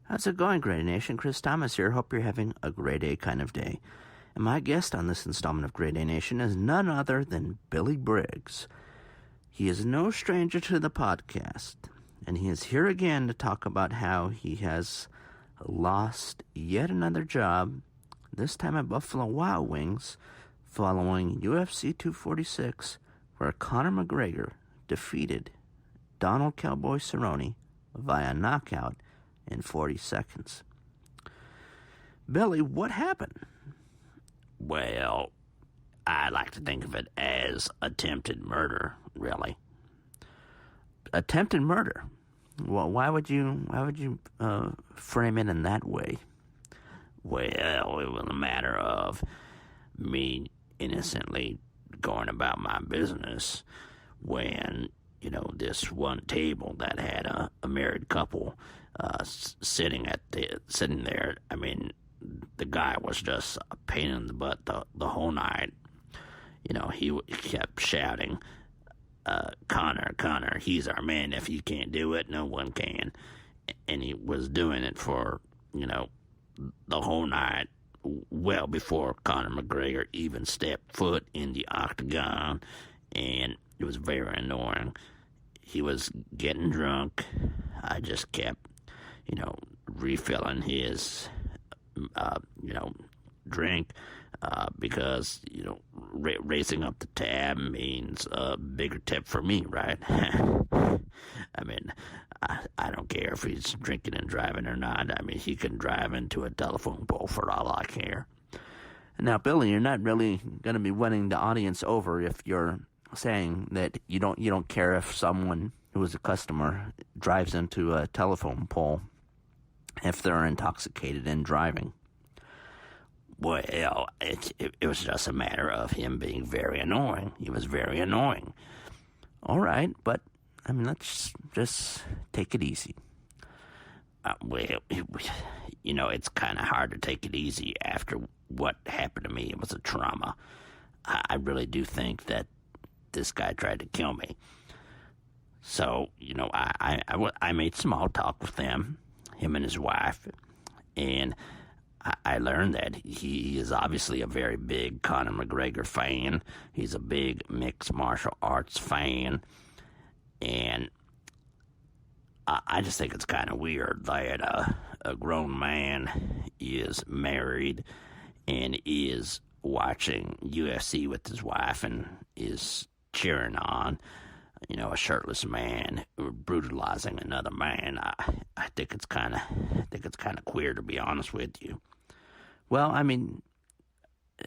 How's it going, Grey Nation? Chris Thomas here. Hope you're having a great day kind of day. And my guest on this installment of Grey Nation is none other than Billy Briggs. He is no stranger to the podcast, and he is here again to talk about how he has lost yet another job, this time at Buffalo Wild Wings, following UFC 246, where Conor McGregor defeated Donald Cowboy Cerrone via knockout in 40 seconds. Billy, what happened? Well, I like to think of it as attempted murder, really. Attempted murder? Well, why would you frame it in that way? Well, it was a matter of me innocently going about my business when, this one table that had a married couple sitting there. I mean, the guy was just a pain in the butt the whole night. He kept shouting, Connor, he's our man. If you can't do it, no one can. And he was doing it for, the whole night, well before Conor McGregor even stepped foot in the octagon, and it was very annoying. He was getting drunk. I just kept, refilling his, drink, because, raising up the tab means a bigger tip for me, right? I mean, I don't care if he's drinking and driving or not. I mean, he can drive into a telephone pole for all I care. Now, Billy, you're not really going to be winning the audience over if you're saying that you don't care if someone who is a customer drives into a telephone pole if they're intoxicated and driving. Well, it was just a matter of him being very annoying. He was very annoying. All right, but, let's just take it easy. It's kind of hard to take it easy after what happened to me. It was a trauma. I really do think that this guy tried to kill me. So, I made small talk with him and his wife, and I learned that he is obviously a very big Conor McGregor fan. He's a big mixed martial arts fan. And I just think it's kind of weird that a grown man is married and is watching UFC with his wife and is cheering on, a shirtless man brutalizing another man. I think it's kind of queer, to be honest with you. Well,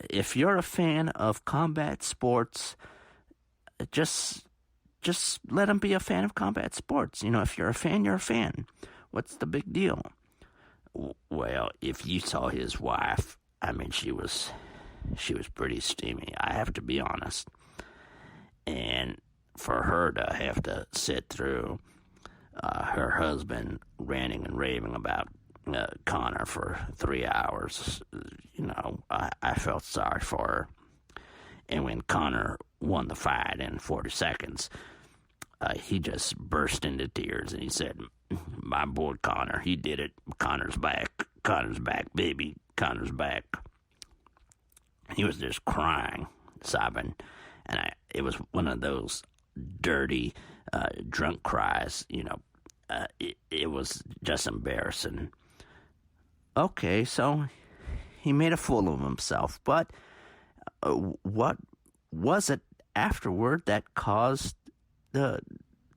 if you're a fan of combat sports, just let him be a fan of combat sports. If you're a fan, you're a fan. What's the big deal? Well, if you saw his wife, she was pretty steamy, I have to be honest. And for her to have to sit through her husband ranting and raving about Conor for 3 hours, I felt sorry for her. And when Conor won the fight in 40 seconds, he just burst into tears and he said, "My boy Conor, he did it. Conor's back, baby, Conor's back." He was just crying, sobbing, and it was one of those dirty, drunk cries. It was just embarrassing. Okay, so he made a fool of himself, but what was it afterward that caused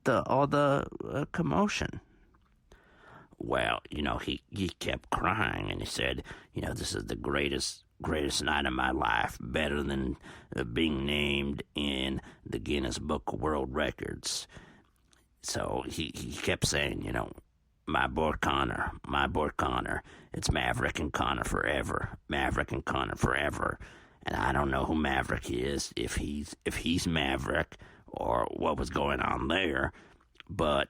all the commotion? Well, he kept crying and he said, this is the greatest night of my life, better than being named in the Guinness Book of World Records. So he kept saying, my boy Conor, it's Maverick and Conor forever, and I don't know who Maverick is, if he's Maverick or what was going on there, but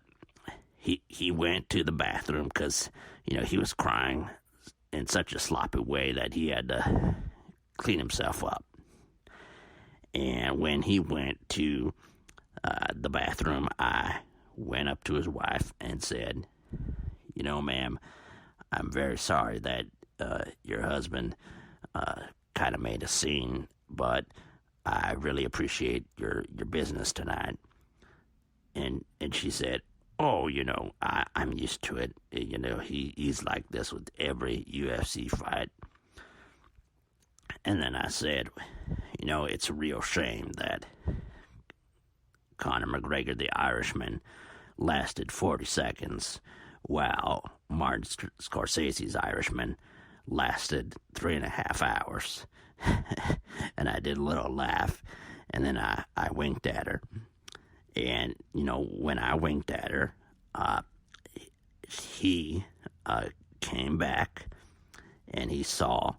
he went to the bathroom because he was crying in such a sloppy way that he had to clean himself up. And when he went to the bathroom, I went up to his wife and said, "Ma'am, I'm very sorry that your husband kind of made a scene, but I really appreciate your business tonight. And she said, oh, I'm used to it. He's like this with every UFC fight. And then I said, it's a real shame that Conor McGregor, the Irishman, lasted 40 seconds, while Martin Scorsese's Irishman lasted 3.5 hours. And I did a little laugh, and then I winked at her. And, when I winked at her, he came back, and he saw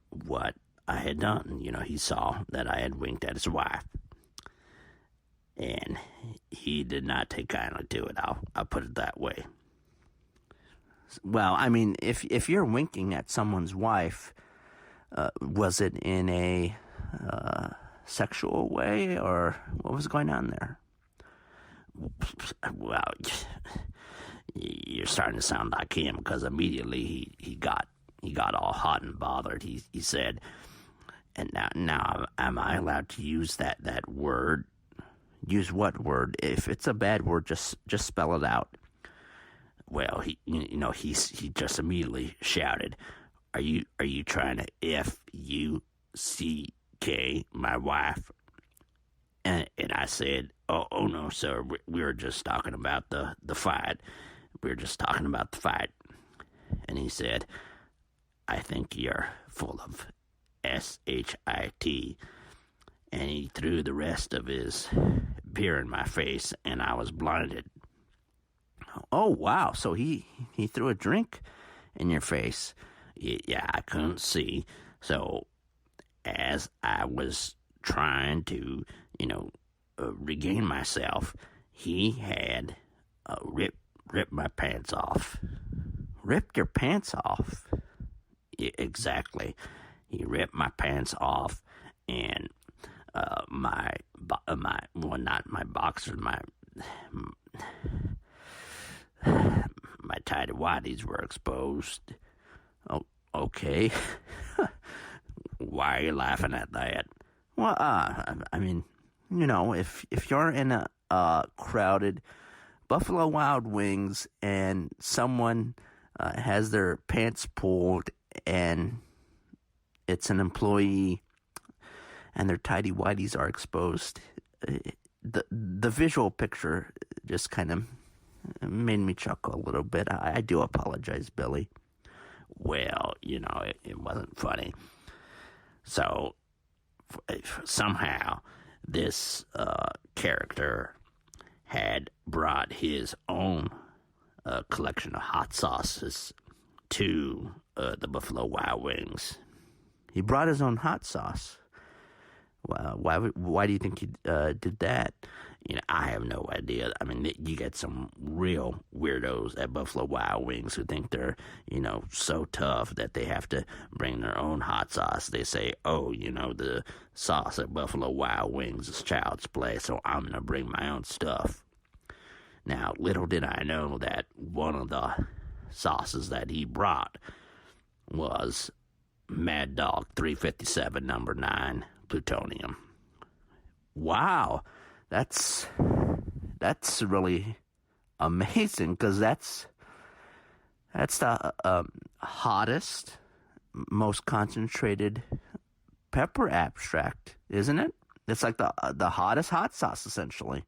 what I had done. He saw that I had winked at his wife. And he did not take kindly to it. I'll put it that way. Well, I mean, if you're winking at someone's wife, was it in a sexual way, or what was going on there? Well, you're starting to sound like him, because immediately he got all hot and bothered. He said, and now am I allowed to use that word? Use what word? If it's a bad word, just spell it out. Well, he just immediately shouted, "Are you trying to F-U-C-K my wife?" And I said, "Oh no, sir. We were just talking about the fight. We were just talking about the fight." And he said, "I think you're full of shit." And he threw the rest of his beer in my face, and I was blinded. Oh, wow. So he threw a drink in your face. Yeah, I couldn't see. So as I was trying to, regain myself, he had ripped my pants off. Ripped your pants off? Yeah, exactly. He ripped my pants off, and not my boxers, my tidy whities were exposed. Oh, okay. Why are you laughing at that? Well, I mean, if you're in a crowded Buffalo Wild Wings and someone has their pants pulled and it's an employee and their tidy whities are exposed, the visual picture just kind of made me chuckle a little bit. I do apologize, Billy. Well, it wasn't funny. So somehow this character had brought his own collection of hot sauces to the Buffalo Wild Wings. He brought his own hot sauce. Why do you think he did that? I have no idea. I mean, you get some real weirdos at Buffalo Wild Wings who think they're, so tough that they have to bring their own hot sauce. They say, oh, the sauce at Buffalo Wild Wings is child's play, so I'm going to bring my own stuff. Now, little did I know that one of the sauces that he brought was Mad Dog 357 number 9 plutonium. Wow. That's really amazing, because that's the hottest, most concentrated pepper abstract, isn't it? It's like the hottest hot sauce, essentially.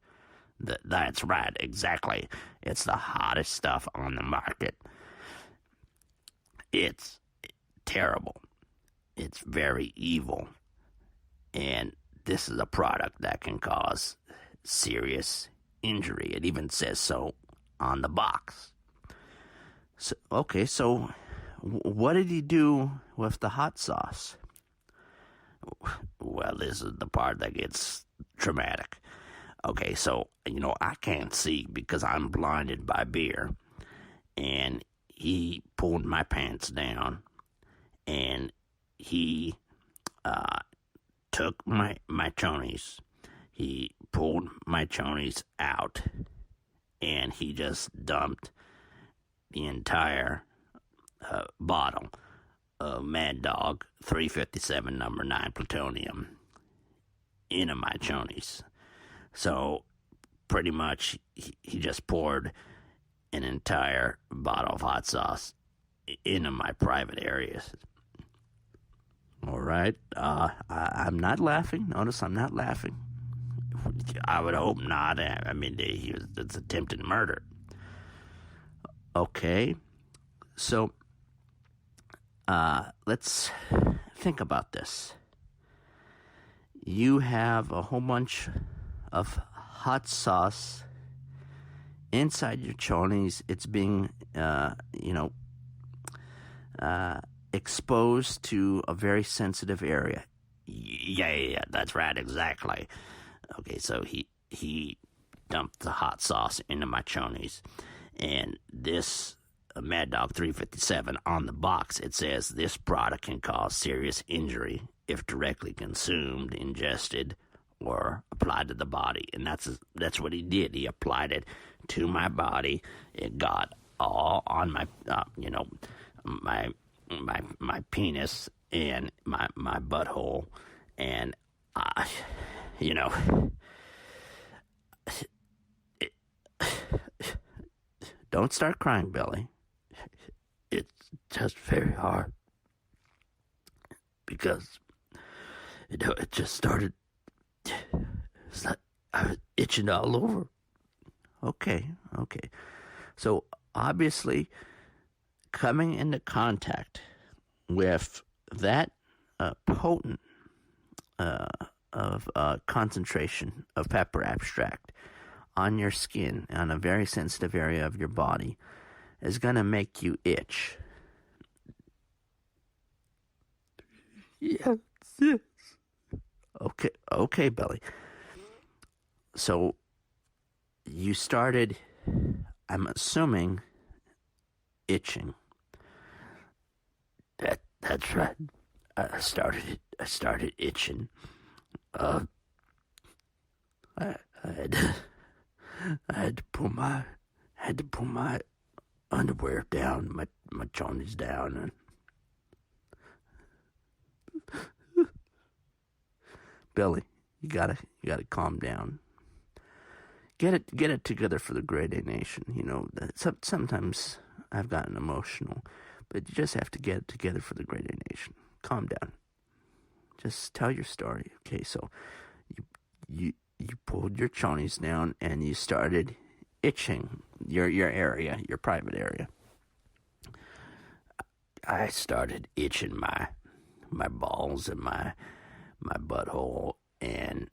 That's right, exactly. It's the hottest stuff on the market. It's terrible. It's very evil. And this is a product that can cause serious injury. It even says so on the box. So what did he do with the hot sauce? Well, this is the part that gets traumatic. Okay, so, I can't see because I'm blinded by beer. And he pulled my pants down, and he took my chonies. He pulled my chonies out, and he just dumped the entire bottle of Mad Dog 357 number 9 plutonium into my chonies. So pretty much he just poured an entire bottle of hot sauce into my private areas. All right. I'm not laughing. Notice I'm not laughing. I would hope not. I mean, it's attempted murder. Okay. So, let's think about this. You have a whole bunch of hot sauce inside your chonies. It's being, exposed to a very sensitive area. Yeah, that's right, exactly. Okay, so he dumped the hot sauce into my chonies, and this Mad Dog 357 on the box, it says this product can cause serious injury if directly consumed, ingested, or applied to the body. And that's what he did. He applied it to my body. It got all on my my penis and my butthole, and Don't start crying, Billy. it's just very hard because it just started. It's like I was itching all over. Okay. So obviously, coming into contact with that potent concentration of pepper abstract on your skin, on a very sensitive area of your body, is going to make you itch. Yes. Okay, Billy. So you started, I'm assuming, itching. That's right. I started itching. I had to pull my underwear down, my chonies down, and Billy, you gotta calm down. Get it together for the Grade A Nation. Sometimes I've gotten emotional, but you just have to get it together for the Grade A Nation. Calm down. Just tell your story, okay? So, you pulled your chonies down and you started itching your area, your private area. I started itching my balls and my butthole, and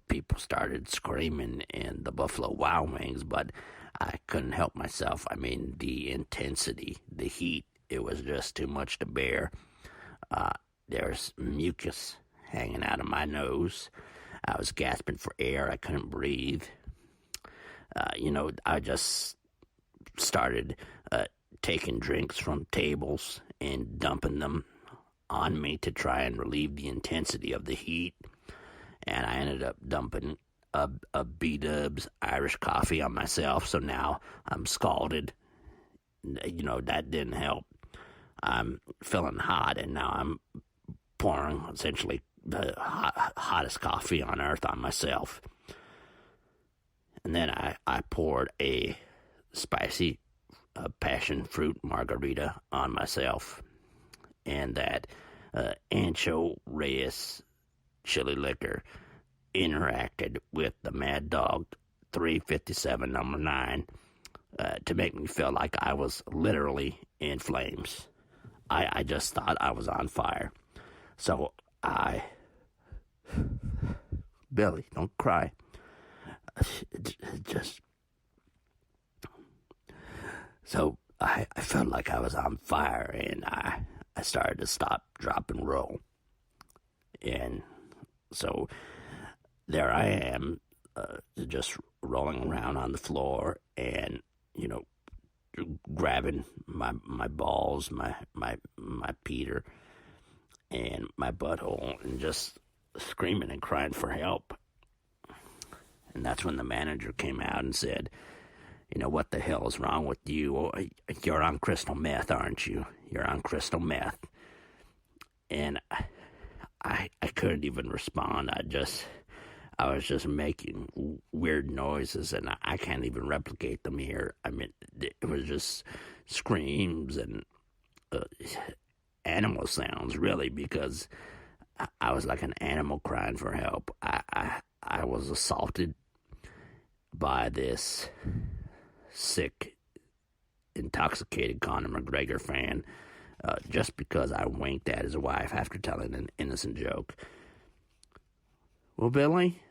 people started screaming in the Buffalo Wild Wings, but I couldn't help myself. I mean, the intensity, the heat, it was just too much to bear. There's mucus hanging out of my nose. I was gasping for air. I couldn't breathe. I just started taking drinks from tables and dumping them on me to try and relieve the intensity of the heat. And I ended up dumping a B-Dubs Irish coffee on myself, so now I'm scalded. That didn't help. I'm feeling hot, and now I'm pouring essentially the hottest coffee on earth on myself. And then I poured a spicy passion fruit margarita on myself, and that Ancho Reyes chili liquor interacted with the Mad Dog 357 number 9 to make me feel like I was literally in flames. I just thought I was on fire. So Billy, don't cry. So I felt like I was on fire, and I started to stop, drop, and roll. And so there I am, just rolling around on the floor and, grabbing my balls, my Peter, and my butthole, and just screaming and crying for help. And that's when the manager came out and said, what the hell is wrong with you? You're on crystal meth, aren't you? You're on crystal meth. And I couldn't even respond. I was just making weird noises, and I can't even replicate them here. I mean, it was just screams and animal sounds, really, because I was like an animal crying for help. I was assaulted by this sick, intoxicated Conor McGregor fan just because I winked at his wife after telling an innocent joke. Well, Billy,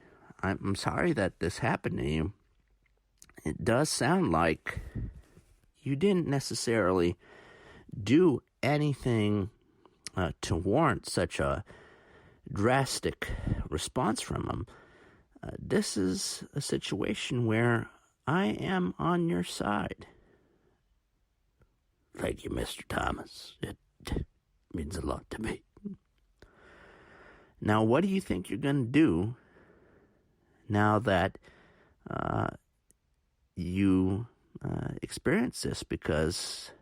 I'm sorry that this happened to you. It does sound like you didn't necessarily do anything to warrant such a drastic response from him. This is a situation where I am on your side. Thank you, Mr. Thomas. It means a lot to me. Now, what do you think you're going to do now that you experience this? Because,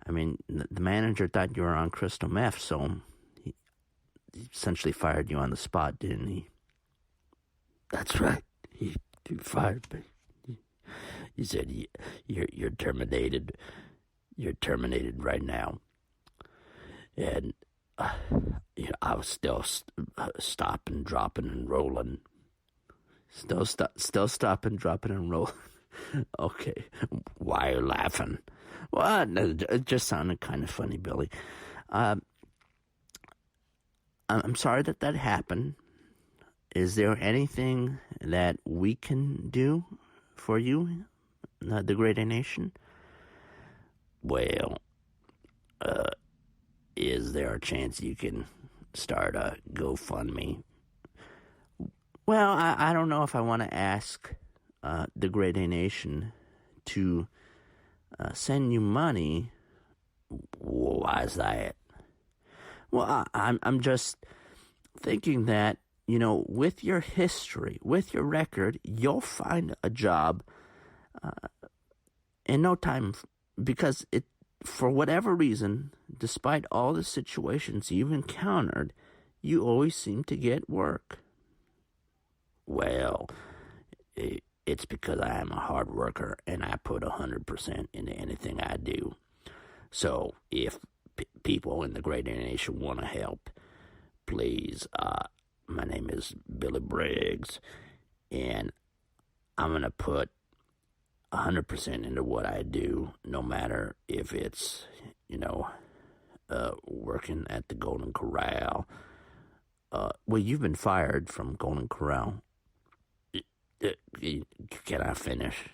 I mean, the manager thought you were on crystal meth, so he essentially fired you on the spot, didn't he? That's right. He fired me. He said, "You're terminated. You're terminated right now." And I was still stopping, dropping, and rolling. Still stopping, dropping, and rolling. Okay. Why are you laughing? Well, it just sounded kind of funny, Billy. I'm sorry that happened. Is there anything that we can do for you, the Great A Nation? Well, is there a chance you can start a GoFundMe? Well, I don't know if I want to ask the Great A Nation to send you money. Why is that? Well, I'm just thinking that, with your history, with your record, you'll find a job in no time, because for whatever reason, despite all the situations you've encountered, you always seem to get work. Well, it's because I am a hard worker and I put 100% into anything I do. So if people in the Great Nation want to help, please, my name is Billy Briggs, and I'm going to put 100% into what I do, no matter if it's, working at the Golden Corral. Well, you've been fired from Golden Corral. Can I finish?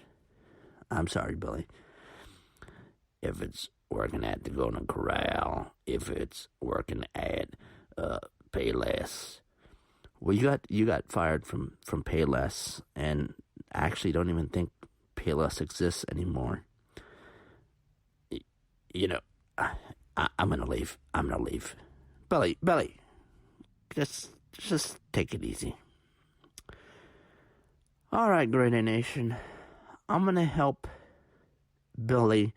I'm sorry, Billy. If it's working at the Golden Corral, if it's working at Payless. Well, you got fired from Payless, and I actually don't even think Payless exists anymore. I'm gonna leave. Billy, just take it easy. All right, Great A Nation, I'm gonna help Billy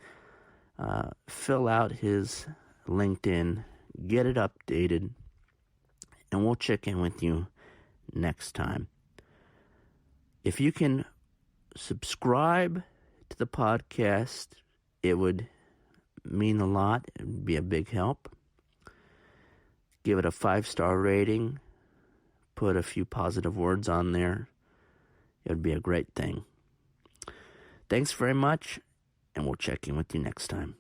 fill out his LinkedIn, get it updated, and we'll check in with you next time. If you can subscribe to the podcast, it would mean a lot. It would be a big help. Give it a 5-star rating. Put a few positive words on there. It would be a great thing. Thanks very much, and we'll check in with you next time.